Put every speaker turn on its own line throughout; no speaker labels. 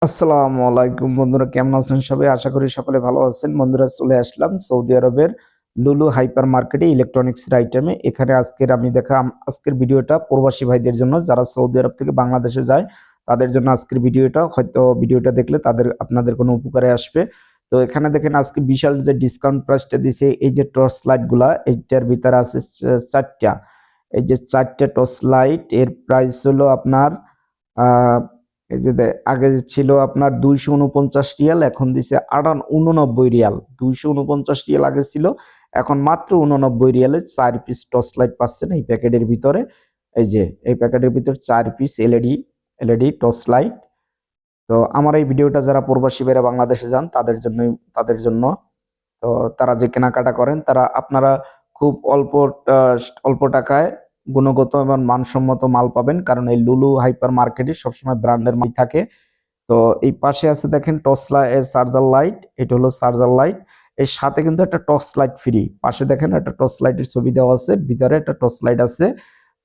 আসসালামু আলাইকুম বন্ধুরা, কেমন আছেন সবাই? আশা করি সকলে ভালো আছেন। বন্ধুরা, চলে আসলাম সৌদি আরবের লুলু হাইপার মার্কেটে ইলেকট্রনিক্স আইটেমে। এখানে আজকের ভিডিওটা প্রবাসী ভাইদের জন্য, যারা সৌদি আরব থেকে বাংলাদেশে যায় তাদের জন্য আজকের ভিডিওটা। হয়তো ভিডিওটা দেখলে আপনাদের কোনো উপকারে আসবে। তো এখানে দেখেন আজকে বিশাল যে ডিসকাউন্ট প্রাইসটা দিছে, এই যে টর্চ লাইট গুলা, এইটার ভিতরে আছে চারটা। এই যে চারটা টর্চ লাইট, এর প্রাইস হলো আপনার আহ এই যে আগে ছিল আপনার 249 রিয়াল, এখন দিছে 89 রিয়াল। 249 রিয়াল আগে ছিল, এখন মাত্র 89 রিয়ালে 4 পিস টর্চ লাইট পাচ্ছেন এই প্যাকেটের ভিতরে। এই প্যাকেটের ভিতরে 4 পিস এলইডি টর্চ লাইট। তো আমার এই ভিডিওটা যারা প্রবাসী বাইরে বাংলাদেশে যান তাদের জন্য। তো তারা যে কেনাকাটা করেন, আপনারা খুব অল্প টাকায় গুণগত এবং মানসম্মত মাল পাবেন, কারণ এই লুলু হাইপার মার্কেটে সবসময় ব্র্যান্ডের মাল থাকে। তো এই পাশে আছে দেখেন চার্জার লাইট, এটা হলো চার্জার লাইট। এর সাথে কিন্তু একটা টর্চ লাইট ফ্রি। পাশে দেখেন একটা টর্চ লাইটের ছবি দেওয়া আছে, ভিতরে একটা টর্চ লাইট আছে।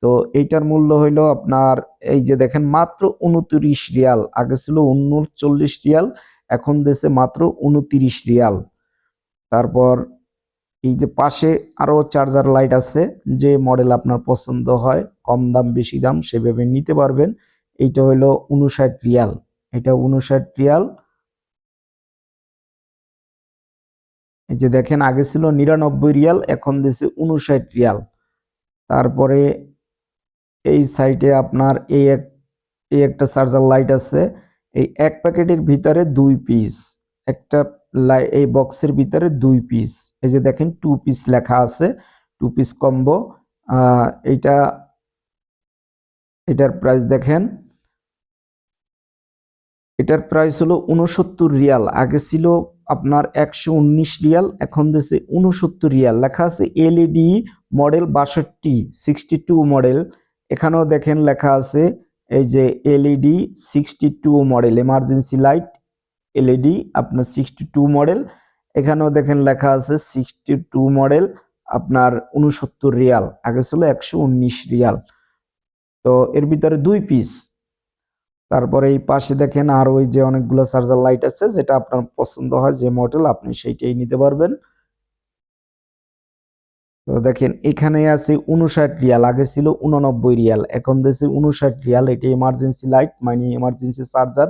তো এইটার মূল্য হইলো আপনার, এই যে দেখেন, মাত্র 29 রিয়াল। আগে ছিল 39 রিয়াল, এখন দিয়েছে মাত্র 29 রিয়াল। তারপর এই যে পাশে আরো চার্জার লাইট আছে, যে মডেল আপনার পছন্দ হয়, কম দাম বেশি দাম সেভাবে নিতে পারবেন। এইটা হলো 59 রিয়াল। এটা 59 রিয়াল। এই যে দেখেন, আগে ছিল 99 রিয়াল, এখন দিয়েছে 59 রিয়াল। তারপরে এই সাইডে আপনার এই একটা চার্জার লাইট আছে। এই এক প্যাকেটের ভিতরে 2 পিস। একটা এই বক্সের ভিতরে 2 পিস। এই যে দেখেন 2 পিস লেখা আছে, 2 পিস কম্বো। এইটা এটার প্রাইস দেখেন, এটার প্রাইস হলো 69 রিয়াল। আগে ছিল আপনার 119 রিয়াল, এখন দিয়েছে 69 রিয়াল। লেখা আছে এলইডি মডেল 62 মডেল। এখানেও দেখেন লেখা আছে, এই যে LED 62 model, emergency light LED আপনার 62 মডেল। এখানেও দেখেন লেখা আছে 62 মডেল, আপনার 69 রিয়াল। আগে ছিল 119 রিয়াল। তো এর ভিতরে 2 পিস। তারপরে এই পাশে দেখেন আর ওই যে অনেকগুলো চার্জার লাইট আছে, যেটা আপনার পছন্দ হয় যে মডেল আপনি সেইটাই নিতে পারবেন। তো দেখেন এখানে আছে 59 রিয়াল, আগে ছিল 89 রিয়াল, এখন দিয়েছে 59 রিয়াল। এটা এমার্জেন্সি লাইট, মানে এমার্জেন্সি চার্জার।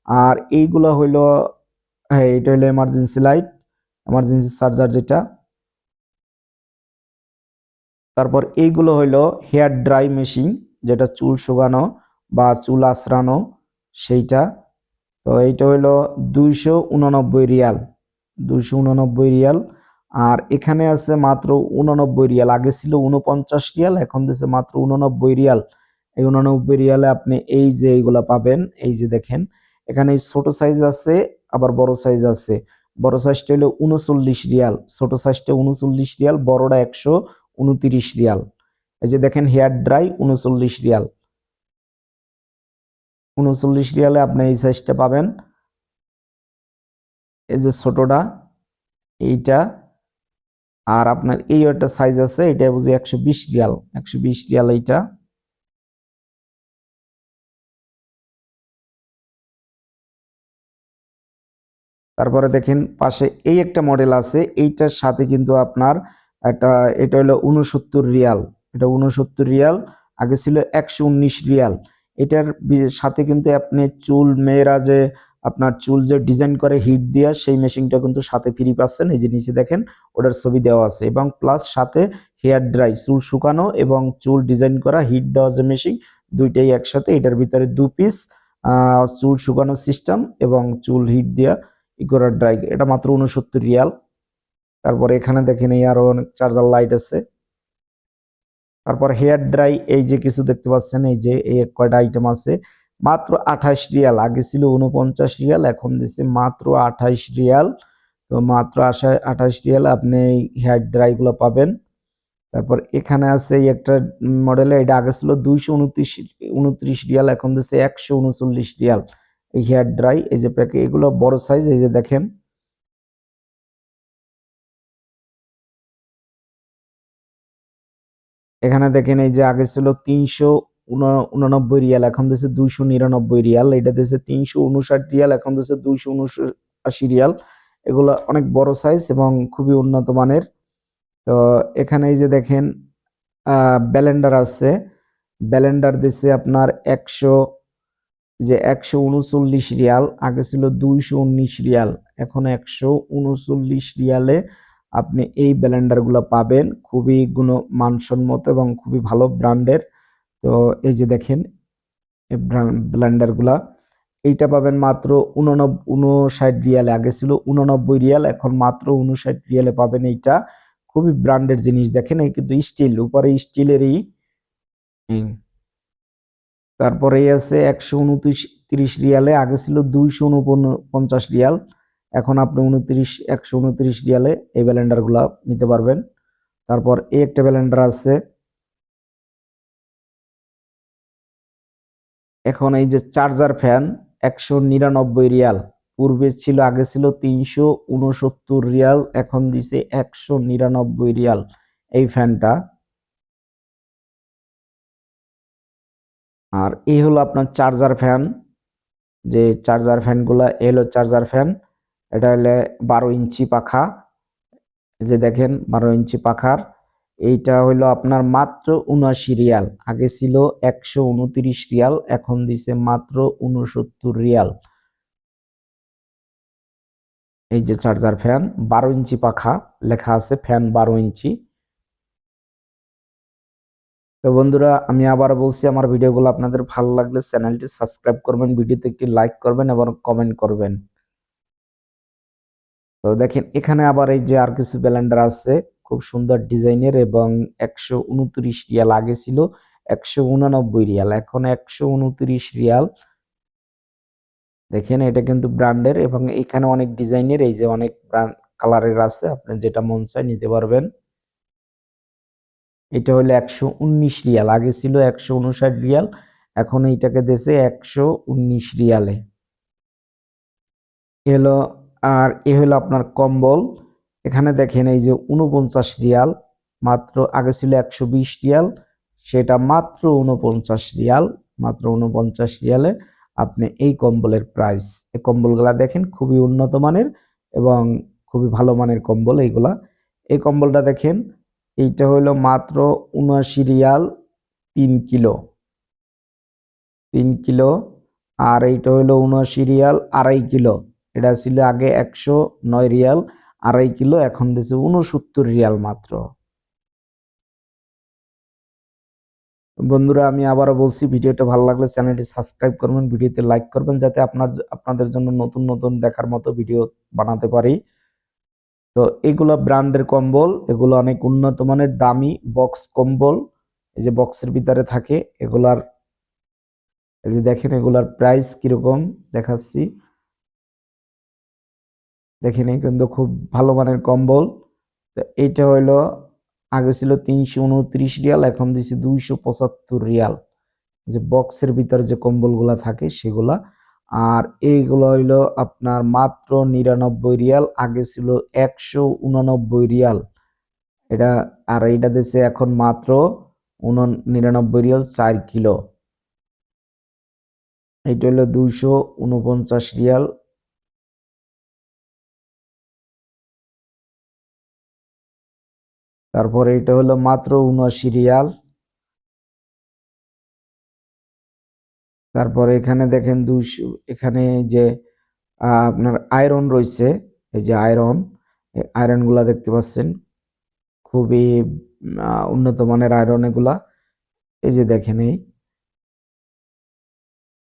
আর এইগুলো হইলো, হ্যাঁ, এটা হলো এমার্জেন্সি লাইট, এমার্জেন্সি চার্জার যেটা। তারপর এইগুলো হইলো হেয়ার ড্রাই মেশিন, যেটা চুল শুকানো বা চুল আঁচড়ানো সেইটা। তো এইটা হইলো 289 রিয়াল, 289 রিয়াল। আর এখানে আছে মাত্র 89 রিয়াল, আগে ছিল 49 রিয়াল, এখন দিচ্ছে মাত্র 89 রিয়াল। এই 89 রিয়ালে আপনি এই যে এইগুলা পাবেন। এই যে দেখেন, এখানে ছোট সাইজ আছে, আবার বড় সাইজ আছে। বড় সাইজটা হলো 39 রিয়াল, ছোট সাইজটা 39 রিয়াল, বড়টা 129 রিয়াল। এই যে দেখেন হেয়ার ড্রাই 39 রিয়াল, 39 রিয়ালে আপনি এই সাইজটা পাবেন। এই যে ছোটটা এইটা। আর আপনার এই একটা সাইজ আছে, এটা বুঝি 120 রিয়াল, 120 রিয়াল এইটা। তারপরে দেখেন পাশে এই একটা মডেল আছে, এইটার সাথে কিন্তু আপনার একটা, এটা হলো 69 রিয়াল, এটা 69 রিয়াল। আগে ছিল 119 রিয়াল। এটার সাথে কিন্তু আপনি মেয়েরা যে আপনার চুল যে ডিজাইন করে হিট দিয়া, সেই মেশিনটা কিন্তু সাথে ফ্রি পাচ্ছেন। এই যে নিচে দেখেন ওটার ছবি দেওয়া আছে, এবং প্লাস সাথে হেয়ার ড্রাই, চুল শুকানো এবং চুল ডিজাইন করা হিট দেওয়া যে মেশিন, দুইটাই একসাথে। এটার ভিতরে 2 পিস চুল শুকানো সিস্টেম এবং চুল হিট দিয়া ইকোরা ড্রাই, এটা মাত্র 69 রিয়াল। তারপর এখানে দেখেন এই আরো অনেক চার্জার লাইট আছে। তারপর হেয়ার ড্রাই এই যে কিছু দেখতে পাচ্ছেন, এই যে এই কয়টা আইটেম আছে, মাত্র 28 রিয়াল। আগে ছিল 49 রিয়াল, এখন দিচ্ছে মাত্র 28 রিয়াল। তো মাত্র 28 রিয়াল আপনি এই হেয়ার ড্রাই গুলো পাবেন। তারপর এখানে আছে এই একটা মডেলে, এটা আগে ছিল 229 রিয়াল, এখন দিচ্ছে 139 রিয়াল। এই হেয়ার ড্রাই, এই যে প্যাকে, এগুলো বড় সাইজ। এই যে দেখেন, এখানে দেখেন এই যে আগে ছিল উননব্বই রিয়াল, এখন দিচ্ছে 299 রিয়াল। এটা দিচ্ছে 359 রিয়াল, এখন দিচ্ছে 279 রিয়াল। এগুলো অনেক বড় সাইজ এবং খুবই উন্নত মানের। তো এখানে এই যে দেখেন ব্যালেন্ডার আছে, ব্যালেন্ডার দিচ্ছে আপনার 139 রিয়াল, আগে ছিল 219 রিয়াল, এখন 139 রিয়ালে আপনি এই ব্লেন্ডার গুলো পাবেন, খুবই মানসম্মত এবং খুবই ভালো ব্র্যান্ডের। তো এই যে দেখেন এই ব্লেন্ডার গুলা, এইটা পাবেন মাত্র 59 রিয়ালে, আগে ছিল 89 রিয়াল, এখন মাত্র 59 রিয়ালে পাবেন। এইটা খুবই ব্র্যান্ডের জিনিস, দেখেন এই কিন্তু স্টিল, উপরে স্টিলেরই। তারপরে এই আছে 129 রিয়ালে, আগে ছিল 249 রিয়াল, এখন আপনি 129 রিয়ালে এই ব্লেন্ডার গুলা নিতে পারবেন। তারপর এই একটা ব্লেন্ডার আছে, এখন এই যে চার্জার ফ্যান 199 রিয়াল, পূর্বে ছিল, আগে ছিল 369 রিয়াল, এখন দিছে 199 রিয়াল এই ফ্যানটা। আর এই হলো আপনার চার্জার ফ্যান, যে চার্জার ফ্যানগুলা, এলো চার্জার ফ্যান, এটা হলে 12 ইঞ্চি পাখা, যে দেখেন 12 ইঞ্চি পাখার। এইটা হইলো আপনার মাত্র 79 রিয়াল, আগে ছিল 129 রিয়াল, এখন দিছে মাত্র 69 রিয়াল। এই যে চার্জার ফ্যান 12 ইঞ্চি পাখা, লেখা আছে ফ্যান 12 ইঞ্চি। তো বন্ধুরা, আমি আবার বলছি, আমার ভিডিওগুলো আপনাদের ভালো লাগলে চ্যানেলটি সাবস্ক্রাইব করবেন, ভিডিওতে একটি লাইক করবেন এবং কমেন্ট করবেন। তো দেখেন এখানে আবার এই যে আর কিছু ব্লেন্ডার আছে খুব সুন্দর ডিজাইনের, এবং 129 রিয়াল, আগে ছিল 189 রিয়াল, এখন 129 রিয়াল। দেখেন এটা কিন্তু ব্র্যান্ডের, এবং এখানে অনেক ডিজাইনের, এই যে অনেক ব্র্যান্ড কালারের আছে, আপনি যেটা মন চায় নিতে পারবেন। এটা হলো 119 রিয়াল, আগে ছিল 159 রিয়াল, এখন এইটাকে দিয়েছে 119 রিয়ালে। এলো, আর এ হলো আপনার কম্বল, এখানে দেখেন এই যে 49 রিয়াল, মাত্র, আগে ছিল 120 রিয়াল, সেটা মাত্র 49 রিয়াল, মাত্র 49 রিয়ালে আপনি এই কম্বলের প্রাইস। এই কম্বলগুলা দেখেন খুবই উন্নত মানের এবং খুবই ভালো মানের কম্বল এইগুলা। এই কম্বলটা দেখেন, এইটা হইলো মাত্র 79 রিয়াল 3 কিলো, 3 কিলো। আর এইটা হইলো 79 রিয়াল 2.5 কিলো, এটা ছিল আগে 109 রিয়াল 2.5 কিলো, এখন দিয়েছে 69 রিয়াল মাত্র। বন্ধুরা, আমি আবারও বলছি, ভিডিওটা ভালো লাগলে চ্যানেলটি সাবস্ক্রাইব করবেন, ভিডিওতে লাইক করবেন, যাতে আপনাদের জন্য নতুন নতুন দেখার মতো ভিডিও বানাতে পারি। তো এগুলো ব্র্যান্ডের কম্বল, এগুলো অনেক উন্নত মানের দামি বক্স কম্বল, এই যে বক্সের ভিতরে থাকে এগুলার। এই যে দেখেন এগুলার প্রাইস কিরকম দেখাচ্ছি, দেখেন এই কিন্তু খুব ভালো মানের কম্বল। তো এইটা হইলো, আগে ছিল 329 রিয়াল, এখন দিছি 275 রিয়াল, যে বক্সের ভিতরে যে কম্বলগুলা থাকে সেগুলা। আর এইগুলো হইলো আপনার মাত্র 99 রিয়াল, আগে ছিল 189 রিয়াল এটা। আর এইটা দিচ্ছে এখন মাত্র 99 রিয়াল 4 কিলো। এইটা হলো 249 রিয়াল। তারপরে এটা হলো মাত্র 79 রিয়াল। তারপরে এখানে দেখেন 200, এখানে যে আপনার আয়রন রয়েছে, এই যে আয়রন গুলা দেখতে পাচ্ছেন, খুবই উন্নত মানের আয়রন এগুলা। এই যে দেখেন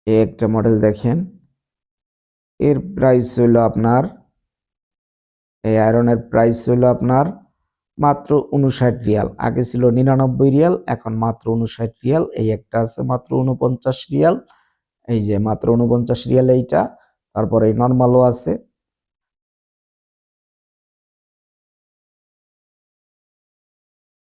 এই একটা মডেল দেখেন, এর প্রাইস হইলো আপনার, এই আয়রনের প্রাইস হইলো আপনার মাত্র 59 রিয়াল, আগে ছিল 99 রিয়াল, এখন মাত্র 59 রিয়াল। এই একটা আছে মাত্র 49 রিয়াল, এই যে মাত্র 49 রিয়াল এইটা। তারপরে এই নর্মালও আছে,